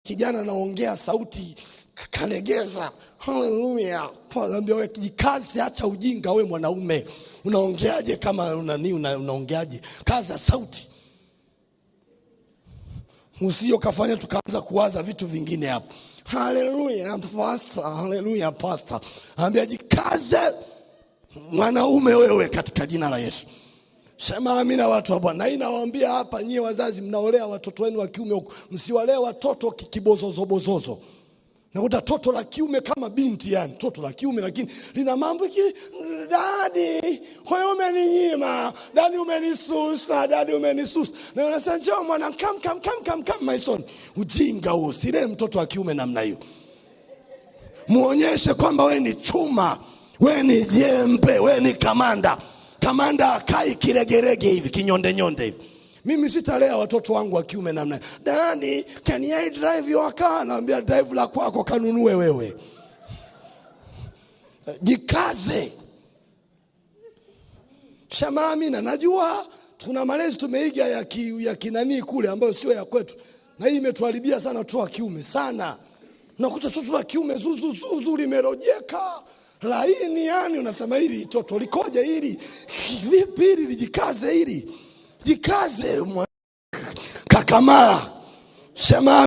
Kijana anaongea sauti kalegeza. Haleluya. Naambia wewe jikaze, acha ujinga wewe mwanaume. Unaongeaje kama unaongeaje? Kaza sauti. Usio kafanya tukaanza kuwaza vitu vingine hapo. Haleluya pastor, haleluya pastor. Naambia jikaze mwanaume wewe katika jina la Yesu. Sema amina watu wa Bwana. Na inawaambia hapa nyie wazazi mnaolea watoto wenu wa kiume huko, msiwalee watoto kibozozo. Nakuta toto la kiume kama binti, yani toto la kiume lakini lina mambo kile, dadi wewe umeninyima, dadi umenisusa, dadi umenisusa. Na unasema njoo mwana, come my son. Ujinga huo, sile mtoto wa kiume namna hiyo. Muonyeshe kwamba wewe ni chuma, wewe ni jembe, wewe ni kamanda. Kamanda akai kiregerege hivi, kinyonde hivi. Mimi sitalea watoto wangu wa kiume namna. Daddy, can I drive your car? Naambia drive la kwako kanunue wewe. Jikaze. Sema amina. Najua tuna malezi tumeiga ya kinani kule ambayo sio ya kwetu. Na hii imetuharibia sana watoto wa kiume sana. Nakuta toto la kiume zuzu limerojeka. Laini yani unasema hili toto likoje hili? Vipi hili lijikaze hili? Jikaze kakama. Sema